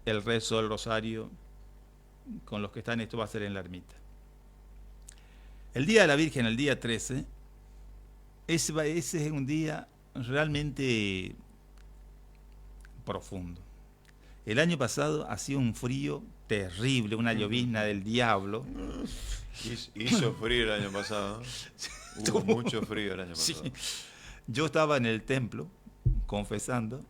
el rezo del rosario con los que están. Esto va a ser en la ermita. El Día de la Virgen, el día 13, ese es un día realmente profundo. El año pasado hacía un frío terrible, una llovizna del diablo. Hizo frío el año pasado. Hubo mucho frío el año pasado. Sí. Yo estaba en el templo confesando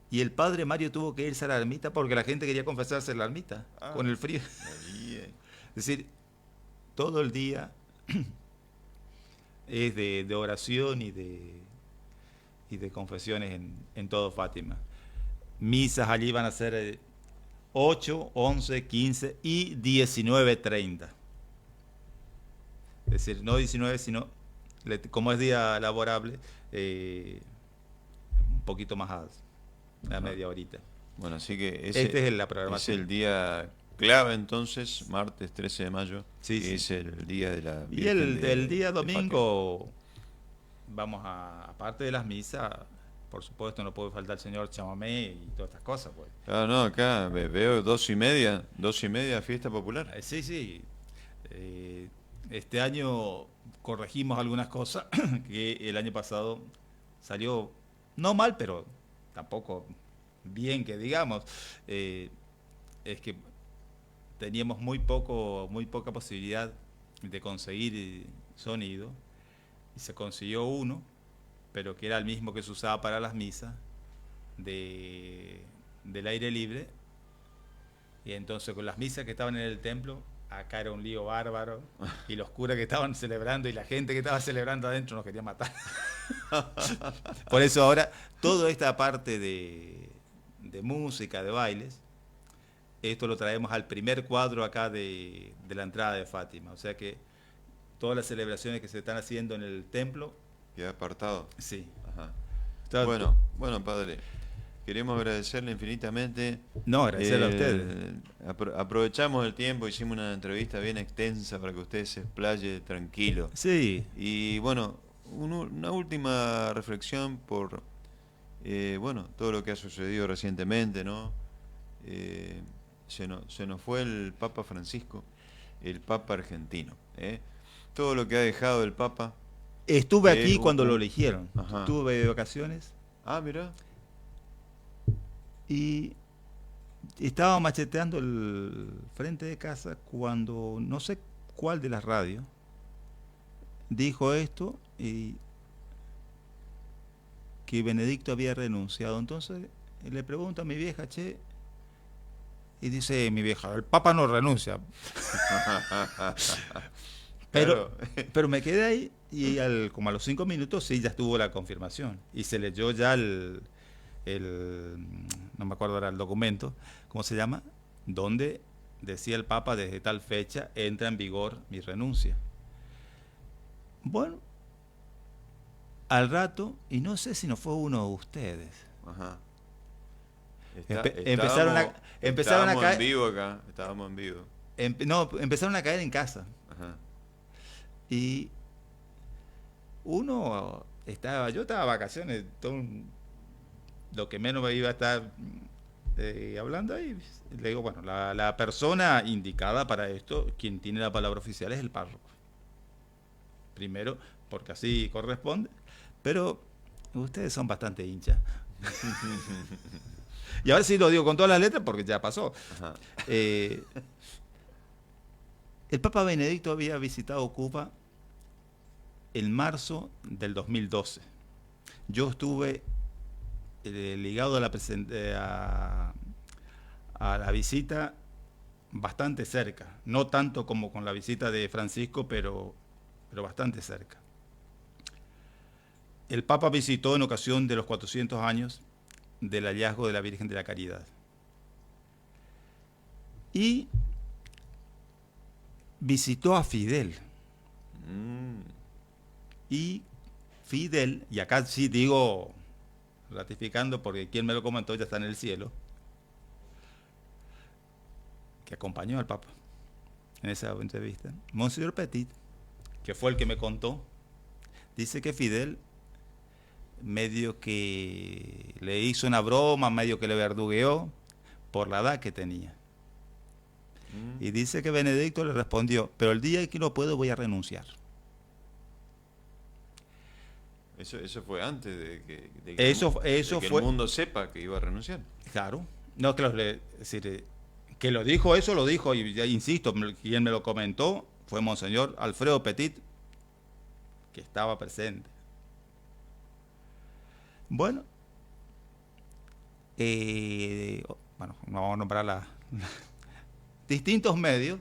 y el padre Mario tuvo que irse a la ermita porque la gente quería confesarse en la ermita con el frío. Es decir, todo el día es de oración y de confesiones en todo Fátima. Misas allí van a ser 8, 11, 15 y 19:30. Es decir, no 19, sino, como es día laborable, un poquito más a media horita. Bueno, así que este es la programación. Es el día clave entonces, martes 13 de mayo, sí, que sí. es el día de la Virgen. Y el día domingo, vamos aparte de las misas, por supuesto no puede faltar el señor chamamé y todas estas cosas. Pues. Ah, no, acá veo 2:30, fiesta popular. Sí, sí. Este año corregimos algunas cosas que el año pasado salió no mal, pero tampoco bien que digamos. Es que teníamos muy poca posibilidad de conseguir sonido y se consiguió uno, pero que era el mismo que se usaba para las misas del aire libre. Y entonces con las misas que estaban en el templo, acá era un lío bárbaro, y los curas que estaban celebrando y la gente que estaba celebrando adentro nos quería matar. Por eso ahora toda esta parte de música, de bailes, esto lo traemos al primer cuadro acá de la entrada de Fátima. O sea que todas las celebraciones que se están haciendo en el templo... Queda apartado. Sí. Ajá. Bueno, padre, queremos agradecerle infinitamente. No, agradecerle a ustedes. Aprovechamos el tiempo, hicimos una entrevista bien extensa para que usted se explaye tranquilo. Sí. Y bueno, una última reflexión por bueno, todo lo que ha sucedido recientemente, ¿no? Se nos fue el Papa Francisco, el Papa argentino, ¿eh? Todo lo que ha dejado el Papa Estuve es aquí cuando lo eligieron. ajá. Estuve de vacaciones Ah, mira. y estaba macheteando el frente de casa cuando no sé cuál de las radios dijo esto y que Benedicto había renunciado. Entonces le pregunto a mi vieja, che, y dice mi vieja, el Papa no renuncia. Pero, Claro. pero me quedé ahí y como a los 5 minutos sí ya estuvo la confirmación y se leyó ya no me acuerdo ahora el documento, ¿cómo se llama? Donde decía el Papa desde tal fecha entra en vigor mi renuncia. Bueno, al rato, y no sé si no fue uno de ustedes, Ajá. empezaron a, empezaron a Estábamos en caer, vivo acá, estábamos en vivo. no, empezaron a caer en casa. Ajá. Y yo estaba de vacaciones, lo que menos me iba a estar hablando ahí. Le digo, bueno, la persona indicada para esto, quien tiene la palabra oficial es el párroco. Primero, porque así corresponde, pero ustedes son bastante hinchas. Y ahora sí lo digo con todas las letras porque ya pasó. Ajá. Eh, el Papa Benedicto había visitado Cuba en marzo del 2012. Yo estuve ligado a la visita bastante cerca, no tanto como con la visita de Francisco, pero bastante cerca. El Papa visitó en ocasión de los 400 años del hallazgo de la Virgen de la Caridad. Y visitó a Fidel. Mm. Y Fidel, y acá sí digo, ratificando porque quien me lo comentó ya está en el cielo, que acompañó al Papa en esa entrevista, Monseñor Petit, que fue el que me contó, dice que Fidel medio que le hizo una broma, medio que le verdugueó por la edad que tenía. Mm. Y dice que Benedicto le respondió, pero el día que no puedo voy a renunciar. Eso fue antes Eso de que el fue, mundo sepa que iba a renunciar. claro, no, claro, es decir, que lo dijo, eso lo dijo, y ya insisto, quien me lo comentó fue Monseñor Alfredo Petit, que estaba presente. Bueno, bueno, no vamos a nombrar distintos medios,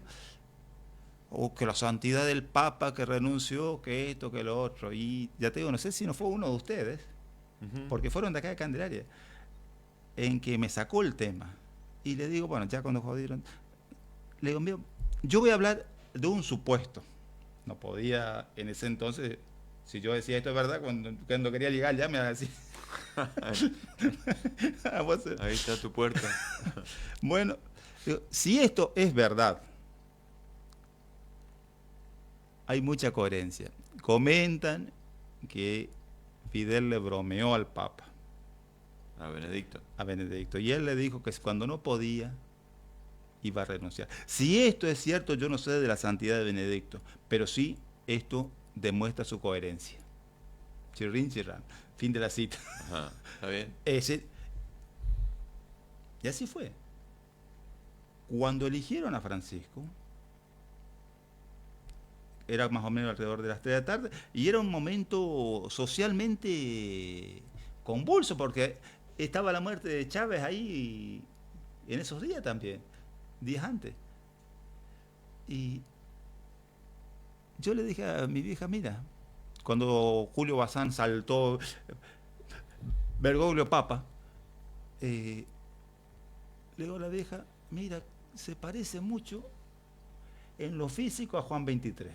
o que la santidad del Papa que renunció, que esto, que lo otro, y ya te digo, no sé si no fue uno de ustedes, Ujú. porque fueron de acá de Candelaria, en que me sacó el tema. Y le digo, bueno, ya cuando jodieron, le digo, mira, yo voy a hablar de un supuesto. No podía en ese entonces, si yo decía esto es verdad, cuando quería llegar ya me iba a decir. Ahí está tu puerta. Bueno, digo, si esto es verdad, hay mucha coherencia. Comentan que Fidel le bromeó al Papa, A Benedicto. a Benedicto, y él le dijo que cuando no podía iba a renunciar. Si esto es cierto, yo no sé de la santidad de Benedicto, pero sí esto demuestra su coherencia. Chirrín, chirrán. Fin de la cita. Ajá. ¿Está bien? Y así fue. Cuando eligieron a Francisco, era más o menos alrededor de las 3 de la tarde, y era un momento socialmente convulso, porque estaba la muerte de Chávez ahí en esos días también, días antes. Y yo le dije a mi vieja, mira, cuando Julio Bazán saltó Bergoglio Papa, le digo a la vieja, mira, se parece mucho en lo físico a Juan 23.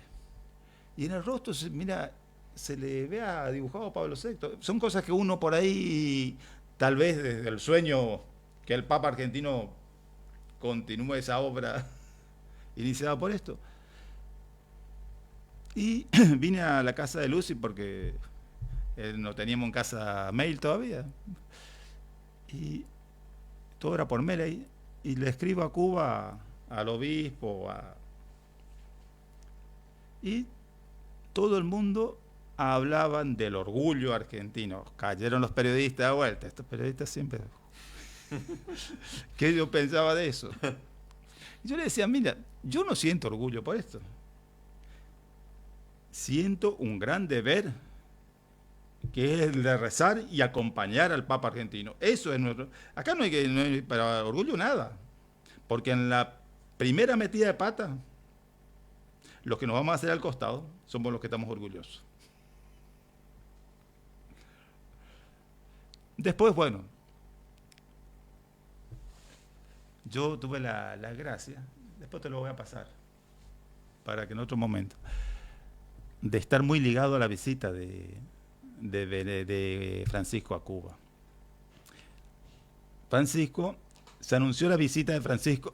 Y en el rostro, mira, se le vea dibujado a Pablo VI. Son cosas que uno por ahí, tal vez desde el sueño que el Papa argentino continúe esa obra iniciada por esto. Y vine a la casa de Lucy porque no teníamos en casa mail todavía. Y todo era por mail ahí. Y le escribo a Cuba, al obispo, y todo el mundo hablaban del orgullo argentino. Cayeron los periodistas de vuelta. Estos periodistas siempre... ¿Qué yo pensaba de eso? Y yo le decía, mira, yo no siento orgullo por esto. Siento un gran deber, que es el de rezar y acompañar al Papa argentino. Eso es nuestro... Acá no hay para orgullo nada. Porque en la primera metida de pata, los que nos vamos a hacer al costado somos los que estamos orgullosos. Después, bueno, yo tuve la gracia, después te lo voy a pasar, para que en otro momento, de estar muy ligado a la visita de Francisco a Cuba. Se anunció la visita de Francisco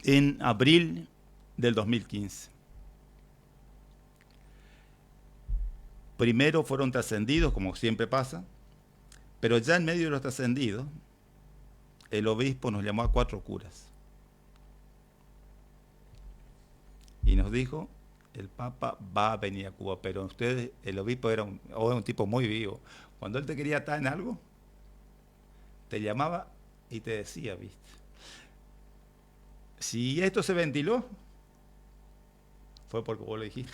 en abril del 2015. Primero fueron trascendidos, como siempre pasa, pero ya en medio de los trascendidos, el obispo nos llamó a 4 curas y nos dijo, el Papa va a venir a Cuba, pero ustedes, el obispo era un tipo muy vivo. Cuando él te quería estar en algo, te llamaba y te decía, ¿viste? Si esto se ventiló, fue porque vos lo dijiste.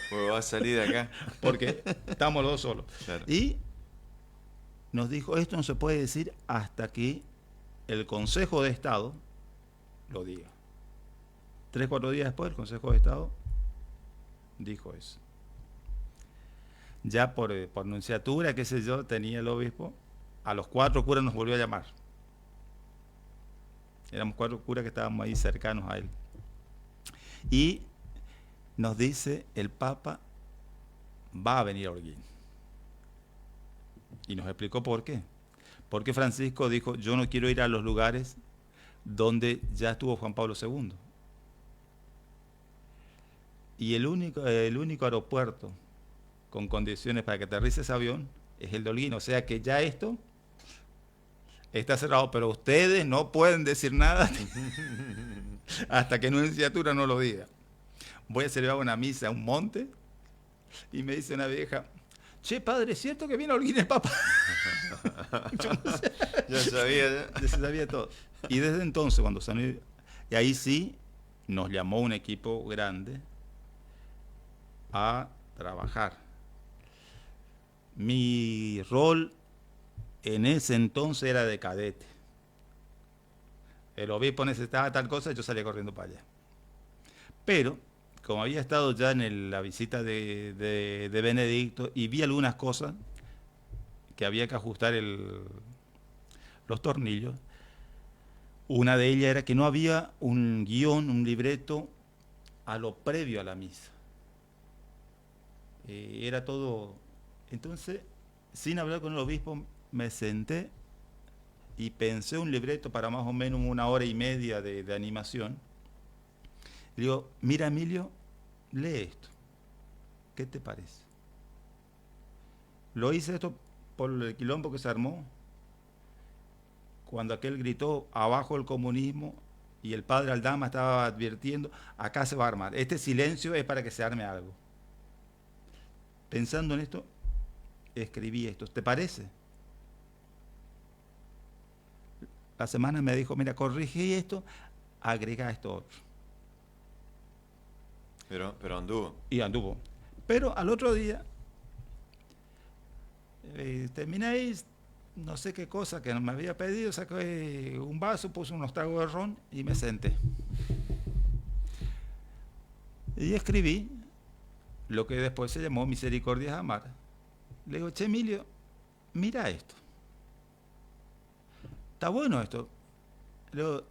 Porque va a salir de acá. Porque estamos los dos solos. Claro. Y nos dijo, esto no se puede decir hasta que el Consejo de Estado lo diga. 3 o 4 días después, el Consejo de Estado dijo eso. Ya por nunciatura, qué sé yo, tenía el obispo, a los 4 curas nos volvió a llamar. Éramos 4 curas que estábamos ahí cercanos a él. Y nos dice, el Papa va a venir a Holguín. Y nos explicó por qué. Porque Francisco dijo, yo no quiero ir a los lugares donde ya estuvo Juan Pablo II. Y el único aeropuerto con condiciones para que aterrice ese avión es el de Holguín. O sea que ya esto está cerrado, pero ustedes no pueden decir nada hasta que nunciatura no lo diga. Voy a celebrar una misa a un monte y me dice una vieja, che, padre, ¿es cierto que viene a Holguín el Papa? Yo no sé. Ya sabía. Ya se sabía todo. Y desde entonces, cuando salió, y ahí sí nos llamó un equipo grande a trabajar. Mi rol en ese entonces era de cadete. El obispo necesitaba tal cosa y yo salía corriendo para allá. Pero, como había estado ya en la visita de Benedicto y vi algunas cosas que había que ajustar los tornillos, una de ellas era que no había un guión, un libreto a lo previo a la misa. Era todo... Entonces, sin hablar con el obispo, me senté y pensé un libreto para más o menos 1 hora y media de animación. Le digo, mira Emilio, lee esto. ¿Qué te parece? Lo hice esto por el quilombo que se armó cuando aquel gritó abajo el comunismo y el padre Aldama estaba advirtiendo, acá se va a armar. Este silencio es para que se arme algo. Pensando en esto, escribí esto. ¿Te parece? La semana me dijo, mira, corrigí esto, agrega esto otro. Pero anduvo. Y anduvo. Pero al otro día, terminé, no sé qué cosa que me había pedido, saqué un vaso, puse unos tragos de ron y me senté. Y escribí lo que después se llamó Misericordias Amar. Le digo, che Emilio, mira esto. Está bueno esto. Le digo,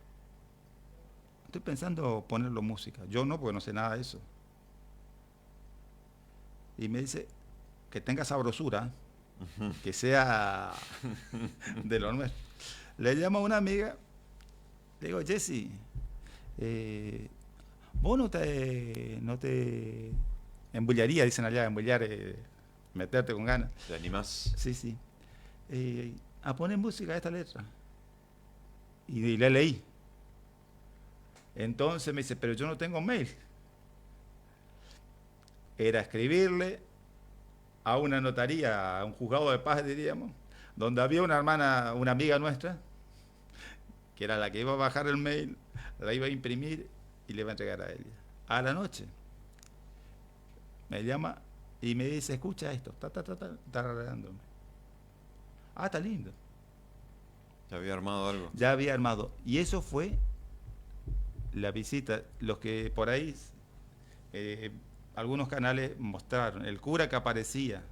estoy pensando ponerlo música. Yo no, porque no sé nada de eso. Y me dice, que tenga sabrosura, que sea de lo nuestro. Le llamo a una amiga, le digo, Jessy, vos no te embullaría, dicen allá, embullar, meterte con ganas. ¿Te animás? Sí, sí. A poner música a esta letra. Y la leí. Entonces me dice, pero yo no tengo mail. Era escribirle a una notaría, a un juzgado de paz, diríamos, donde había una hermana, una amiga nuestra, que era la que iba a bajar el mail, la iba a imprimir y le iba a entregar a ella. A la noche me llama y me dice, escucha esto, está arreglándome. Ah, está lindo. ¿Ya había armado algo? Ya había armado. Y eso fue la visita. Los que por ahí, algunos canales mostraron, el cura que aparecía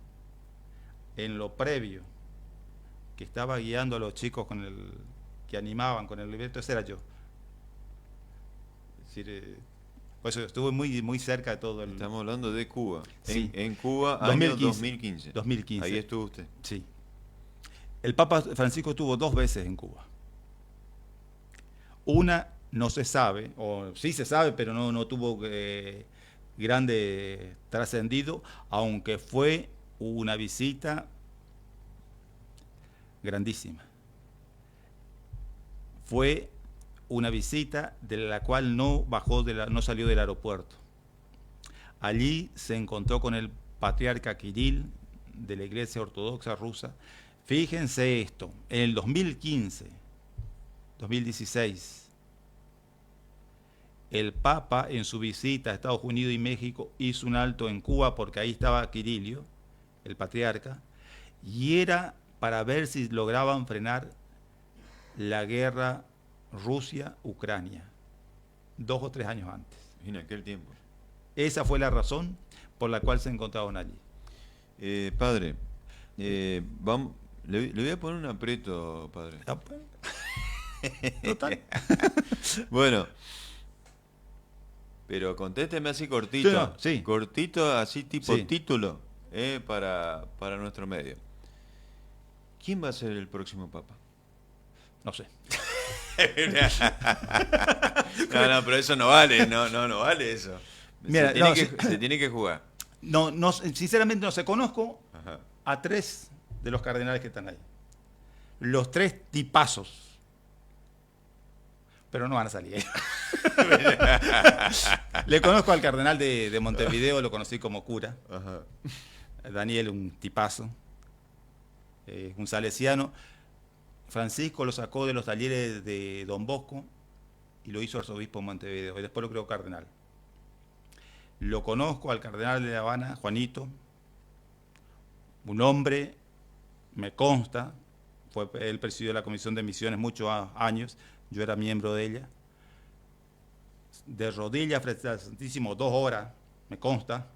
en lo previo, que estaba guiando a los chicos que animaban con el libreto, ese era yo. Es decir, pues estuve muy, muy cerca de todo el... Estamos hablando de Cuba. Sí. En Cuba, 2015. año 2015. 2015. Ahí estuvo usted. Sí. El Papa Francisco estuvo 2 veces en Cuba. Una no se sabe, o sí se sabe, pero no tuvo grande trascendido, aunque fue una visita grandísima. Fue una visita de la cual no salió del aeropuerto. Allí se encontró con el patriarca Kirill de la Iglesia Ortodoxa Rusa. Fíjense esto, en el 2015, 2016, el Papa en su visita a Estados Unidos y México hizo un alto en Cuba porque ahí estaba Kirilio, el patriarca, y era para ver si lograban frenar la guerra Rusia-Ucrania, 2 o 3 años antes. En aquel tiempo. Esa fue la razón por la cual se encontraban allí. Padre, vamos, le voy a poner un aprieto, padre. Total. Bueno, pero contésteme así cortito. Sí, no, sí. Cortito, así tipo Sí. título, para nuestro medio. ¿Quién va a ser el próximo papa? No sé. No, pero eso no vale, no vale eso. Mira, Se tiene que jugar. No, sinceramente no sé. Conozco Ajá. a 3 de los cardenales que están ahí. Los 3 tipazos. Pero no van a salir. Le conozco al cardenal de Montevideo, lo conocí como cura. Ajá. Daniel, un tipazo. Un salesiano. Francisco lo sacó de los talleres de Don Bosco y lo hizo arzobispo en Montevideo. Y después lo creó cardenal. Lo conozco al cardenal de La Habana, Juanito. Un hombre, me consta, él presidió la Comisión de Misiones muchos años, yo era miembro de ella. De rodillas frente al Santísimo 2 horas, me consta.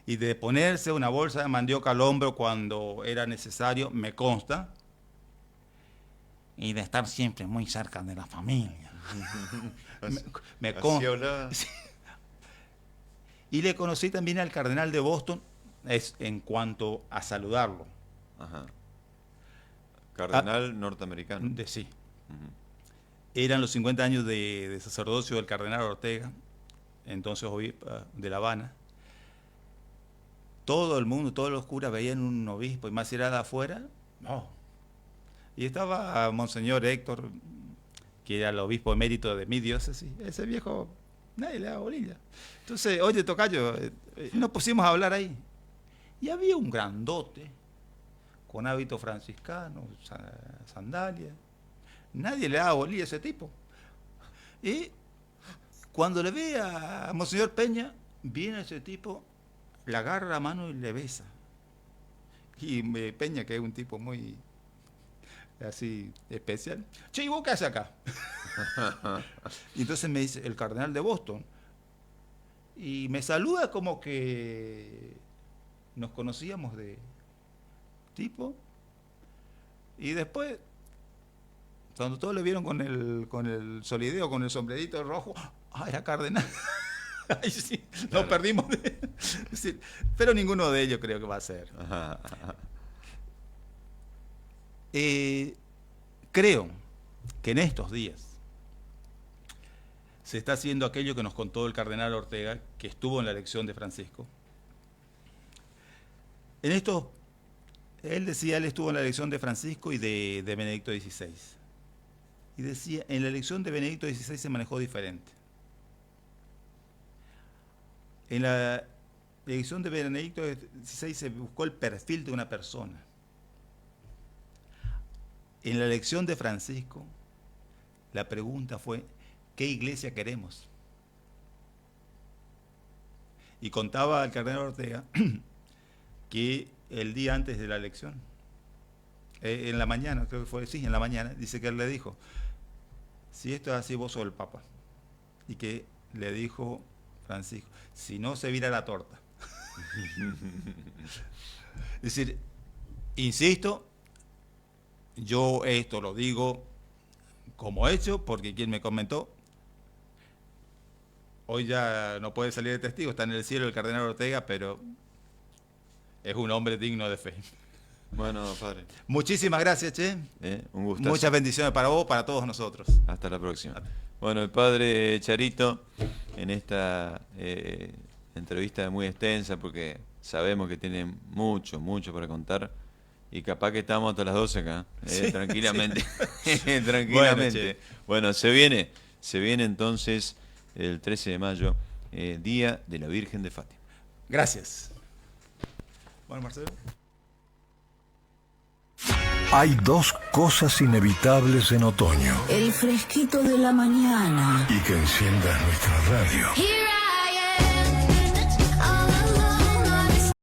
Y de ponerse una bolsa de mandioca al hombro cuando era necesario, me consta. Y de estar siempre muy cerca de la familia. me consta. Así hablaba. Y le conocí también al cardenal de Boston en cuanto a saludarlo. Ajá. Cardenal norteamericano. Sí. Ujú. Eran los 50 años de sacerdocio del cardenal Ortega, entonces obispo de La Habana. Todo el mundo, todos los curas veían un obispo, y más si era de afuera, no. Y estaba Monseñor Héctor, que era el obispo emérito de mi diócesis. Ese viejo, nadie le daba bolilla. Entonces, oye, tocayo, nos pusimos a hablar ahí. Y había un grandote, con hábito franciscano, sandalias. Nadie le daba bolilla a ese tipo. Y cuando le ve a Monseñor Peña, viene ese tipo, le agarra la mano y le besa. Y Peña, que es un tipo muy así especial, che, ¿y vos qué haces acá? Y entonces me dice, el cardenal de Boston. Y me saluda como que nos conocíamos de tipo. Y después, cuando todos le vieron con el solideo, con el sombrerito rojo, ¡ah, era cardenal! Ay, sí, Claro. nos perdimos de... Sí, pero ninguno de ellos creo que va a ser. Ajá, ajá. Creo que en estos días se está haciendo aquello que nos contó el cardenal Ortega, que estuvo en la elección de Francisco. En esto, él decía, él estuvo en la elección de Francisco y de Benedicto XVI. Y decía, en la elección de Benedicto XVI se manejó diferente. En la elección de Benedicto XVI se buscó el perfil de una persona. En la elección de Francisco, la pregunta fue, ¿qué iglesia queremos? Y contaba el cardenal Ortega que el día antes de la elección, en la mañana, creo que fue, sí, en la mañana, dice que él le dijo, si esto es así, vos sos el Papa. Y que le dijo Francisco, si no se vira la torta. Es decir, insisto, yo esto lo digo como hecho, porque quien me comentó, hoy ya no puede salir de testigo, está en el cielo el cardenal Ortega, pero es un hombre digno de fe. Bueno, padre. Muchísimas gracias, Che. Un gustazo. Muchas bendiciones para vos, para todos nosotros. Hasta la próxima. Bueno, el padre Charito, en esta entrevista muy extensa, porque sabemos que tiene mucho para contar, y capaz que estamos hasta las 12 acá, Sí, tranquilamente. sí. Tranquilamente. Bueno, se viene entonces el 13 de mayo, Día de la Virgen de Fátima. Gracias. Bueno, Marcelo. Hay dos cosas inevitables en otoño El fresquito de la mañana. y que enciendan nuestra radio. Here